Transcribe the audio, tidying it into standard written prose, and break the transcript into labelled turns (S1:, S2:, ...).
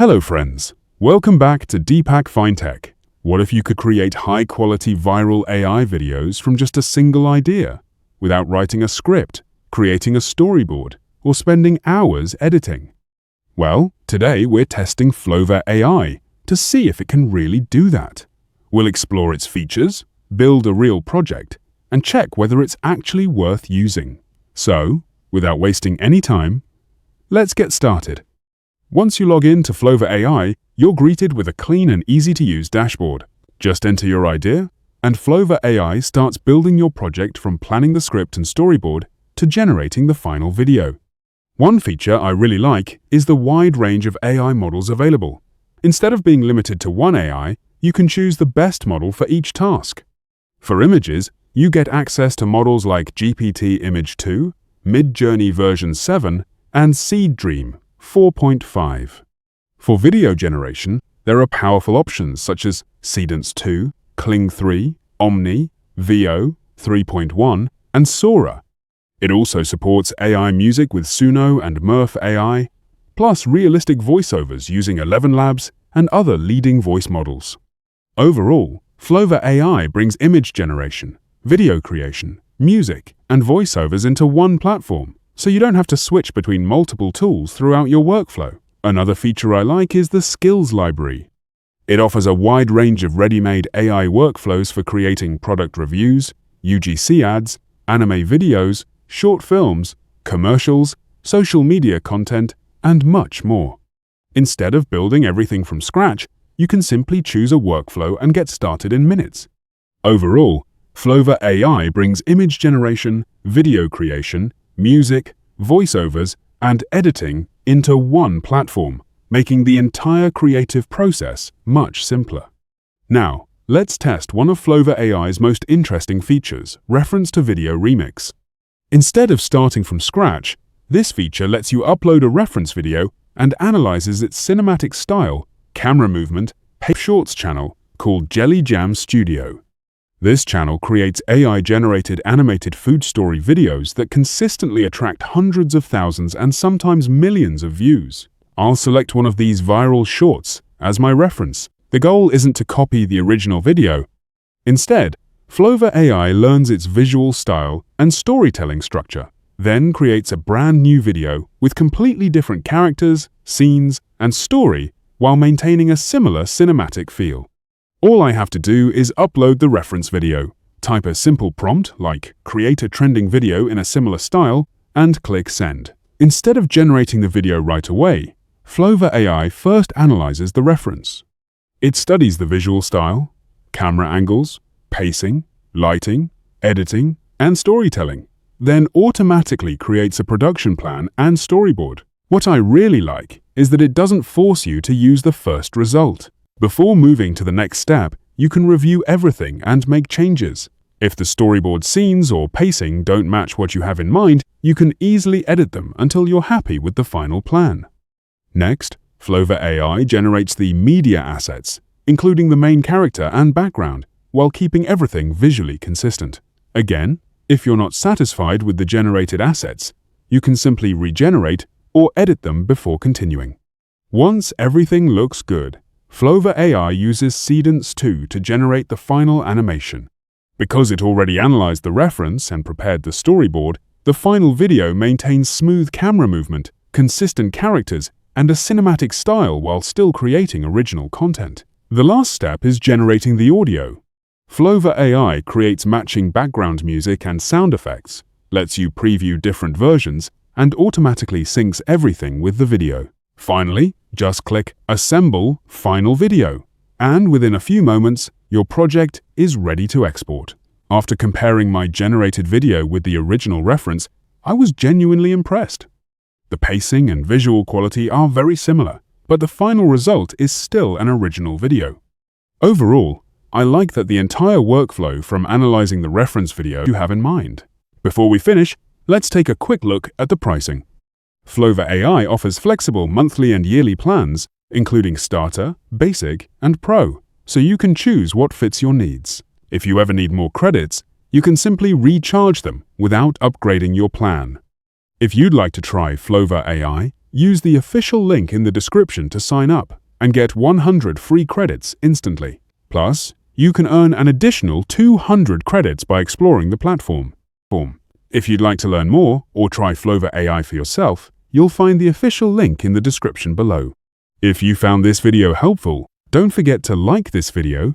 S1: Hello friends, welcome back to Deepak FineTech. What if you could create high-quality viral AI videos from just a single idea, without writing a script, creating a storyboard, or spending hours editing? Well, today we're testing Flowver AI to see if it can really do that. We'll explore its features, build a real project, and check whether it's actually worth using. So, without wasting any time, let's get started. Once you log in to Flowver AI, you're greeted with a clean and easy-to-use dashboard. Just enter your idea, and Flowver AI starts building your project from planning the script and storyboard to generating the final video. One feature I really like is the wide range of AI models available. Instead of being limited to one AI, you can choose the best model for each task. For images, you get access to models like GPT Image 2, Midjourney version 7, and Seed Dream 4.5. For video generation, there are powerful options such as Seedance 2, Kling 3, Omni, Veo 3.1, and Sora. It also supports AI music with Suno and Murph AI, plus realistic voiceovers using 11 Labs and other leading voice models. Overall, Flowver AI brings image generation, video creation, music, and voiceovers into one platform, so you don't have to switch between multiple tools throughout your workflow. Another feature I like is the Skills Library. It offers a wide range of ready-made AI workflows for creating product reviews, UGC ads, anime videos, short films, commercials, social media content, and much more. Instead of building everything from scratch, you can simply choose a workflow and get started in minutes. Overall, Flowver AI brings image generation, video creation, music, voiceovers, and editing into one platform, making the entire creative process much simpler. Now, let's test one of Flowver AI's most interesting features, Reference to Video Remix. Instead of starting from scratch, this feature lets you upload a reference video and analyzes its cinematic style, camera movement, shorts channel called Jelly Jam Studio. This channel creates AI-generated animated food story videos that consistently attract hundreds of thousands and sometimes millions of views. I'll select one of these viral shorts as my reference. The goal isn't to copy the original video. Instead, Flowver AI learns its visual style and storytelling structure, then creates a brand new video with completely different characters, scenes, and story while maintaining a similar cinematic feel. All I have to do is upload the reference video, type a simple prompt like "create a trending video in a similar style," and click send. Instead of generating the video right away, Flowver AI first analyzes the reference. It studies the visual style, camera angles, pacing, lighting, editing, and storytelling, then automatically creates a production plan and storyboard. What I really like is that it doesn't force you to use the first result. Before moving to the next step, you can review everything and make changes. If the storyboard scenes or pacing don't match what you have in mind, you can easily edit them until you're happy with the final plan. Next, Flowver AI generates the media assets, including the main character and background, while keeping everything visually consistent. Again, if you're not satisfied with the generated assets, you can simply regenerate or edit them before continuing. Once everything looks good, Flowver AI uses Seedance 2 to generate the final animation. Because it already analyzed the reference and prepared the storyboard, the final video maintains smooth camera movement, consistent characters, and a cinematic style while still creating original content. The last step is generating the audio. Flowver AI creates matching background music and sound effects, lets you preview different versions, and automatically syncs everything with the video. Finally, just click Assemble Final Video, and within a few moments, your project is ready to export. After comparing my generated video with the original reference, I was genuinely impressed. The pacing and visual quality are very similar, but the final result is still an original video. Overall, I like that the entire workflow from analyzing the reference video you have in mind. Before we finish, let's take a quick look at the pricing. Flowver AI offers flexible monthly and yearly plans, including Starter, Basic, and Pro, so you can choose what fits your needs. If you ever need more credits, you can simply recharge them without upgrading your plan. If you'd like to try Flowver AI, Use the official link in the description to sign up and get 100 free credits instantly. Plus, you can earn an additional 200 credits by exploring the platform. If you'd like to learn more or try Flova AI for yourself, you'll find the official link in the description below. If you found this video helpful, don't forget to like this video